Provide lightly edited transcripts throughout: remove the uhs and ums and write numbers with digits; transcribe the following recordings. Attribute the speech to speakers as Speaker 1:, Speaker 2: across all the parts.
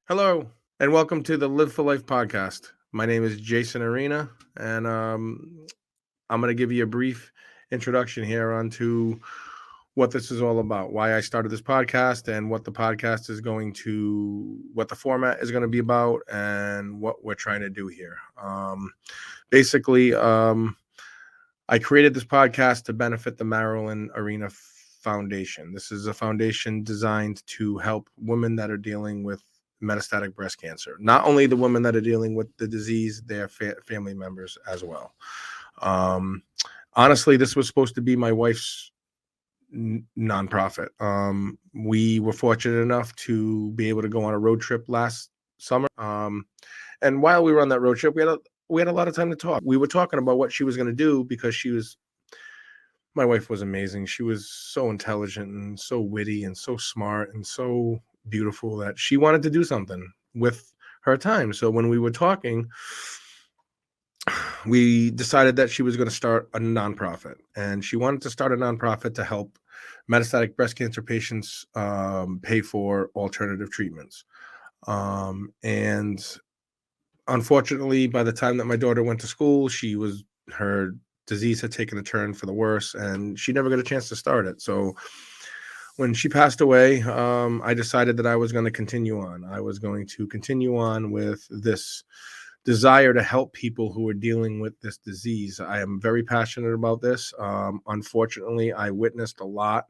Speaker 1: Hello, and welcome to the Live for Life podcast. My name is Jason Arena, and I'm going to give you a brief introduction here onto what this is all about, why I started this podcast, and what the podcast is what the format is going to be about, and what we're trying to do here. Basically, I created this podcast to benefit the Marilyn Arena Foundation. This is a foundation designed to help women that are dealing with metastatic breast cancer. Not only the women that are dealing with the disease, their family members as well. Honestly, this was supposed to be my wife's nonprofit. We were fortunate enough to be able to go on a road trip last summer. And while we were on that road trip, we had a lot of time to talk. We were talking about what she was going to do because my wife was amazing. She was so intelligent and so witty and so smart and so beautiful that she wanted to do something with her time. So when we were talking, we decided that she was going to start a nonprofit, and she wanted to start a nonprofit to help metastatic breast cancer patients pay for alternative treatments. And unfortunately, by the time that my daughter went to school, her disease had taken a turn for the worse, and she never got a chance to start it. So when she passed away, I decided that I was going to continue on. I was going to continue on with this desire to help people who are dealing with this disease. I am very passionate about this. Unfortunately, I witnessed a lot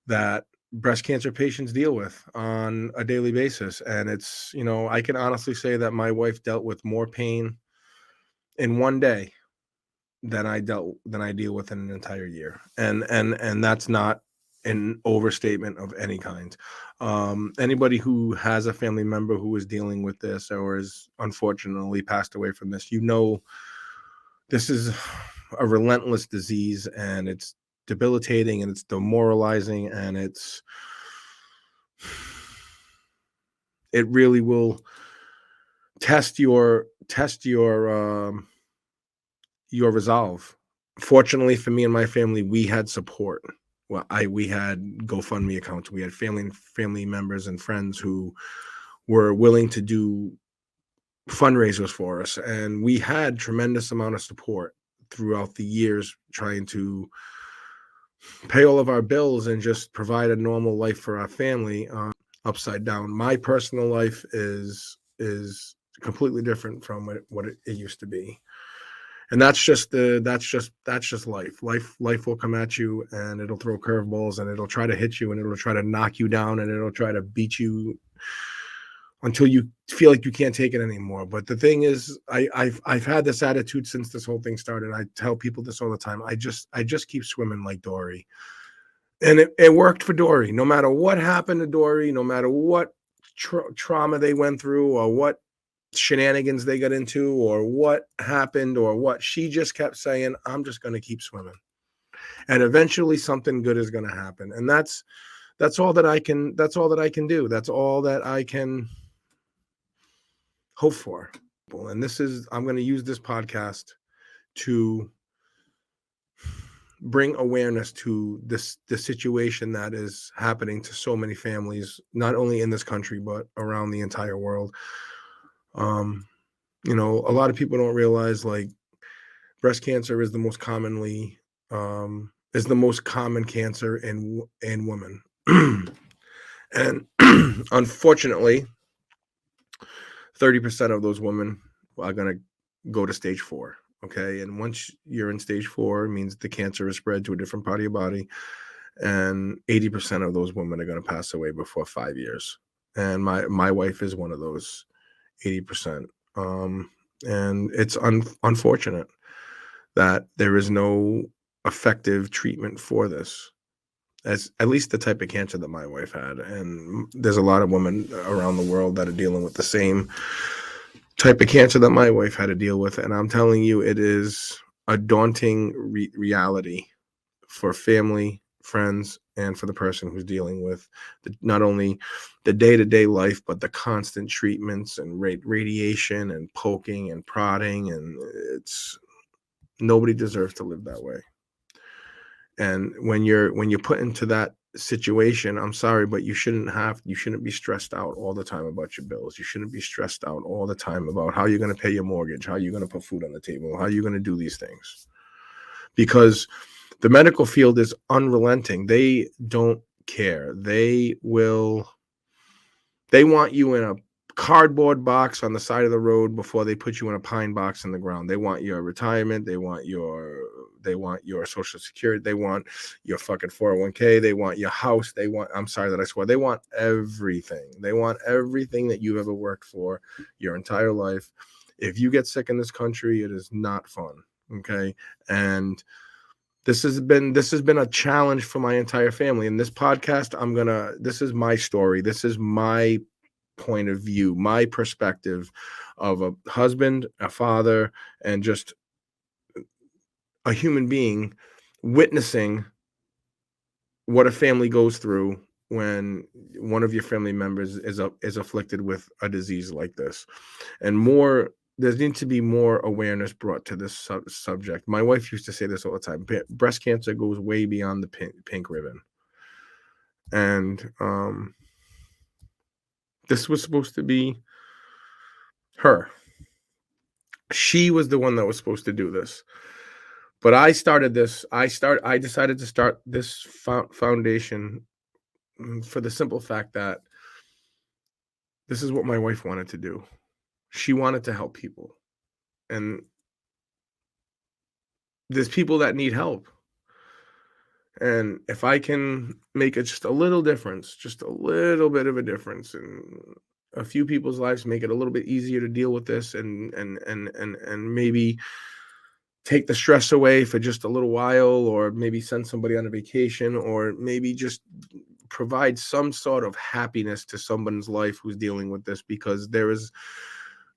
Speaker 1: that breast cancer patients deal with on a daily basis. And I can honestly say that my wife dealt with more pain in one day than I deal with in an entire year. And that's not an overstatement of any kind. Anybody who has a family member who is dealing with this or is unfortunately passed away from this, this is a relentless disease, and it's debilitating, and it's demoralizing, and it really will test your resolve. Fortunately for me and my family, we had support. Well, we had GoFundMe accounts. We had family members and friends who were willing to do fundraisers for us, and we had tremendous amount of support throughout the years, trying to pay all of our bills and just provide a normal life for our family. Upside down, my personal life is completely different from what it used to be. And that's just life. Life will come at you, and it'll throw curveballs, and it'll try to hit you, and it'll try to knock you down, and it'll try to beat you until you feel like you can't take it anymore. But the thing is, I've had this attitude since this whole thing started. I tell people this all the time. I just keep swimming like Dory. And it worked for Dory. No matter what happened to Dory, no matter what trauma they went through, or what shenanigans they got into, or what happened, or what, she just kept saying, I'm just going to keep swimming, and eventually something good is going to happen. And that's all that I can do. That's all that I can hope for. And I'm going to use this podcast to bring awareness to the situation that is happening to so many families, not only in this country but around the entire world. A lot of people don't realize, like, breast cancer is the most common cancer in women. And unfortunately, 30% of those women are going to go to stage 4. Okay. And once you're in stage 4, it means the cancer is spread to a different part of your body. And 80% of those women are going to pass away before 5 years. And my wife is one of those 80%. And it's unfortunate that there is no effective treatment for this. As at least the type of cancer that my wife had. And there's a lot of women around the world that are dealing with the same type of cancer that my wife had to deal with. And I'm telling you, it is a daunting reality for family, friends, and for the person who's dealing with not only the day-to-day life, but the constant treatments and radiation and poking and prodding. And nobody deserves to live that way. And when you're put into that situation, I'm sorry, but you shouldn't be stressed out all the time about your bills. You shouldn't be stressed out all the time about how you're going to pay your mortgage, how you're going to put food on the table, how you're going to do these things. Because the medical field is unrelenting. They don't care. They want you in a cardboard box on the side of the road before they put you in a pine box in the ground. They want your retirement, they want your social security, they want your fucking 401k, they want your house, they want I'm sorry that I swore. They want everything. They want everything that you've ever worked for your entire life. If you get sick in this country, it is not fun, okay? And this has been a challenge for my entire family. In this podcast, this is my story. This is my point of view, my perspective of a husband, a father, and just a human being witnessing what a family goes through when one of your family members is afflicted with a disease like this. And there needs to be more awareness brought to this subject. My wife used to say this all the time: breast cancer goes way beyond the pink ribbon. And this was supposed to be her. She was the one that was supposed to do this. But I decided to start this foundation for the simple fact that this is what my wife wanted to do. She wanted to help people. And there's people that need help. And if I can make it just a little difference, just a little bit of a difference in a few people's lives, make it a little bit easier to deal with this and maybe take the stress away for just a little while, or maybe send somebody on a vacation, or maybe just provide some sort of happiness to someone's life who's dealing with this, because there is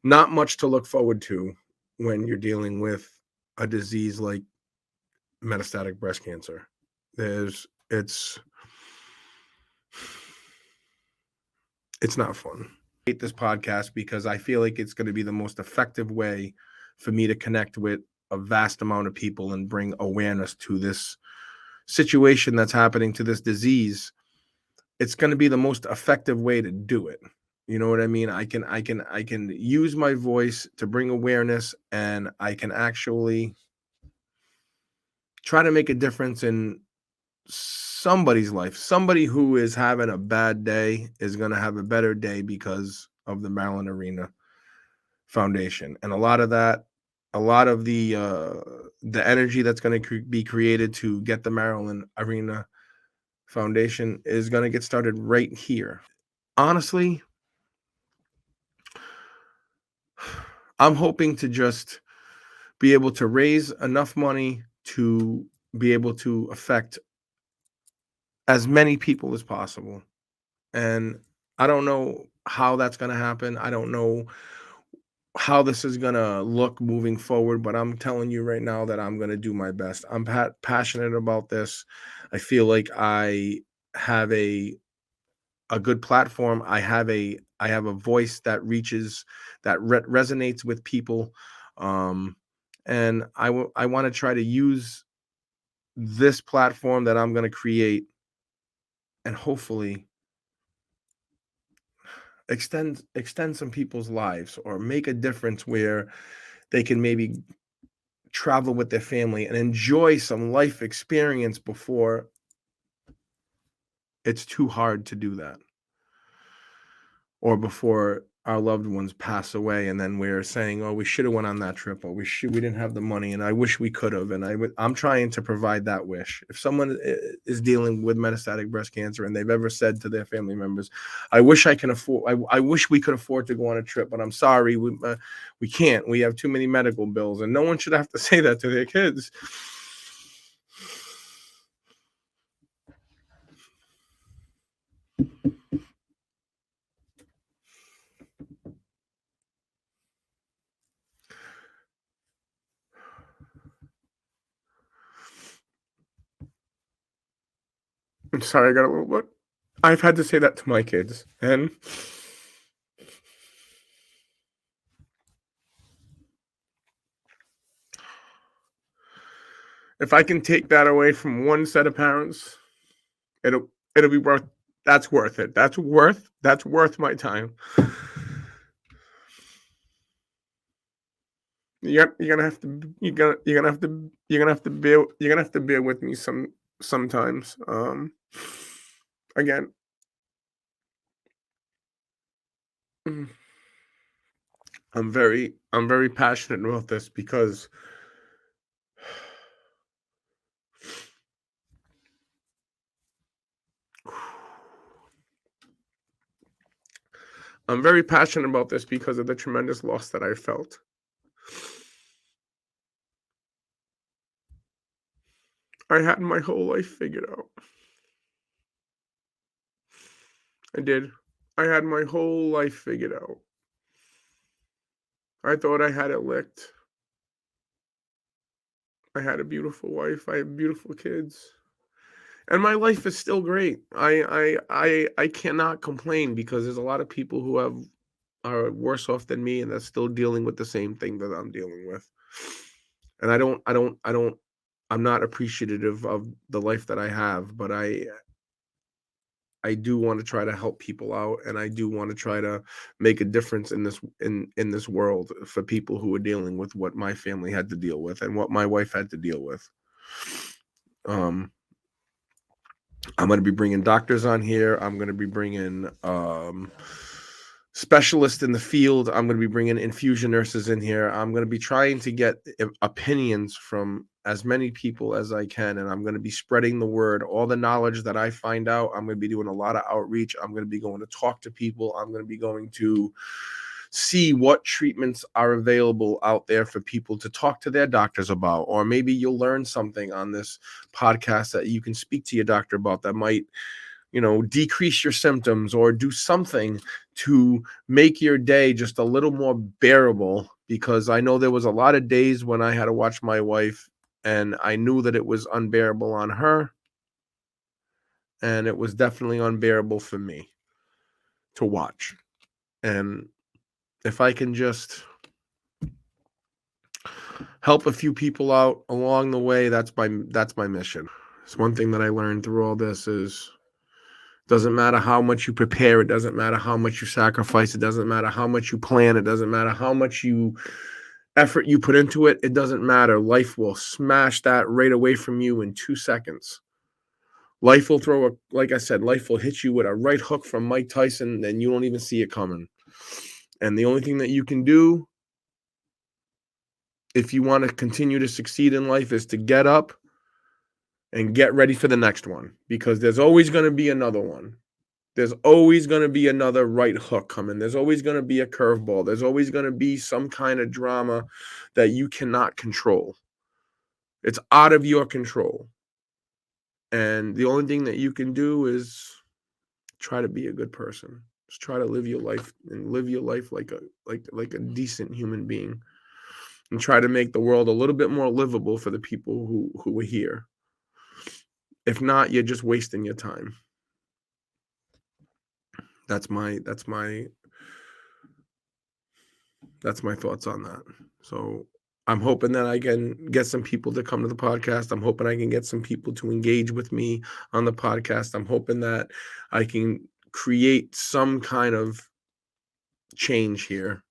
Speaker 1: not much to look forward to when you're dealing with a disease like metastatic breast cancer. It's not fun. I hate this podcast because I feel like it's going to be the most effective way for me to connect with a vast amount of people and bring awareness to this situation that's happening, to this disease. It's going to be the most effective way to do it. You know what I mean? I can use my voice to bring awareness, and I can actually try to make a difference in somebody's life. Somebody who is having a bad day is going to have a better day because of the Marilyn Arena Foundation. And a lot of the energy that's going to be created to get the Marilyn Arena Foundation is going to get started right here. Honestly, I'm hoping to just be able to raise enough money to be able to affect as many people as possible. And I don't know how that's going to happen. I don't know how this is going to look moving forward, but I'm telling you right now that I'm going to do my best. I'm passionate about this. I feel like I have a good platform. I have a voice that reaches, that resonates with people. And I want to try to use this platform that I'm going to create, and hopefully extend some people's lives, or make a difference where they can maybe travel with their family and enjoy some life experience before it's too hard to do that, or before our loved ones pass away, and then we're saying, oh, we should have went on that trip, or we didn't have the money, and I wish we could have. And I'm trying to provide that wish. If someone is dealing with metastatic breast cancer and they've ever said to their family members, I wish I wish we could afford to go on a trip, but I'm sorry, we can't, we have too many medical bills. And no one should have to say that to their kids. I'm sorry, I got a little bit. I've had to say that to my kids, and if I can take that away from one set of parents, It'll be worth that's worth it. That's worth my time. You're gonna have to bear with me sometimes. Again, mm, I'm very passionate about this because I'm very passionate about this because of the tremendous loss that I felt. I had my whole life figured out. I did. I had my whole life figured out. I thought I had it licked. I had a beautiful wife. I have beautiful kids. And my life is still great. I cannot complain because there's a lot of people who are worse off than me and they're still dealing with the same thing that I'm dealing with. And I'm not appreciative of the life that I have, but I do want to try to help people out, and I do want to try to make a difference in this world for people who are dealing with what my family had to deal with and what my wife had to deal with. Um, I'm going to be bringing doctors on here. I'm going to be bringing specialists in the field. I'm going to be bringing infusion nurses in here. I'm going to be trying to get opinions from as many people as I can, and I'm going to be spreading the word. All the knowledge that I find out, I'm going to be doing a lot of outreach. I'm going to be going to talk to people. I'm going to be going to see what treatments are available out there for people to talk to their doctors about. Or maybe you'll learn something on this podcast that you can speak to your doctor about that might, decrease your symptoms or do something to make your day just a little more bearable. Because I know there was a lot of days when I had to watch my wife and I knew that it was unbearable on her. And it was definitely unbearable for me to watch. And if I can just help a few people out along the way, that's my mission. It's one thing that I learned through all this is doesn't matter how much you prepare, it doesn't matter how much you sacrifice, it doesn't matter how much you plan, it doesn't matter how much effort you put into it, it doesn't matter. Life will smash that right away from you in 2 seconds. Life will like I said, life will hit you with a right hook from Mike Tyson and you don't even see it coming. And the only thing that you can do if you want to continue to succeed in life is to get up and get ready for the next one, because there's always going to be another one. There's always going to be another right hook coming. There's always going to be a curveball. There's always going to be some kind of drama that you cannot control. It's out of your control. And the only thing that you can do is try to be a good person. Just try to live your life and live your life like a decent human being, and try to make the world a little bit more livable for the people who are here. If not, you're just wasting your time. That's my thoughts on that. So I'm hoping that I can get some people to come to the podcast. I'm hoping I can get some people to engage with me on the podcast. I'm hoping that I can create some kind of change here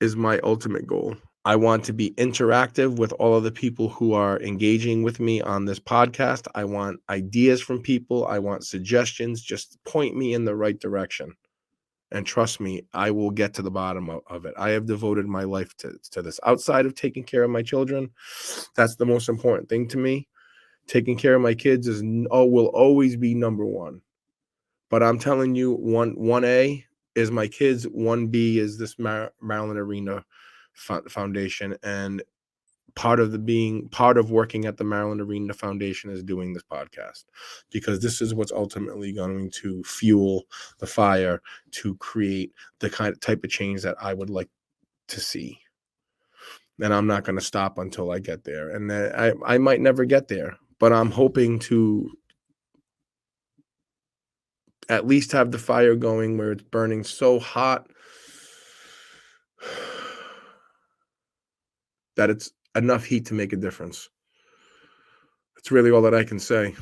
Speaker 1: is my ultimate goal. I want to be interactive with all of the people who are engaging with me on this podcast. I want ideas from people. I want suggestions. Just point me in the right direction. And trust me, I will get to the bottom of it. I have devoted my life to this. Outside of taking care of my children, that's the most important thing to me. Taking care of my kids will always be number one. But I'm telling you, 1A is my kids. 1B is this Marilyn Arena Foundation. And part of working at the Marilyn Arena Foundation is doing this podcast, because this is what's ultimately going to fuel the fire to create the type of change that I would like to see. And I'm not going to stop until I get there. And I might never get there, but I'm hoping to at least have the fire going where it's burning so hot that it's enough heat to make a difference. That's really all that I can say.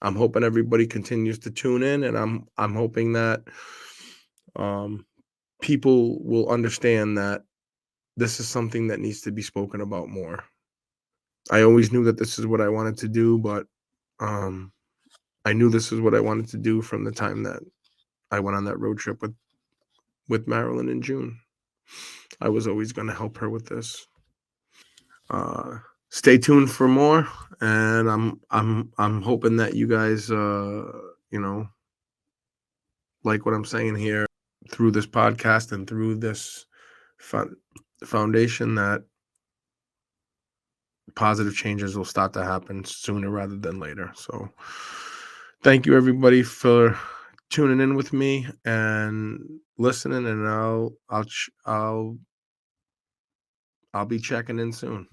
Speaker 1: I'm hoping everybody continues to tune in, and I'm hoping that um, people will understand that this is something that needs to be spoken about more. I always knew that this is what I wanted to do, but um, I knew this is what I wanted to do from the time that I went on that road trip with Marilyn in June. I was always going to help her with this. Uh, Stay tuned for more, and I'm hoping that you guys you know, like what I'm saying here through this podcast and through this foundation, that positive changes will start to happen sooner rather than later. So thank you everybody for tuning in with me and listening, and I'll be checking in soon.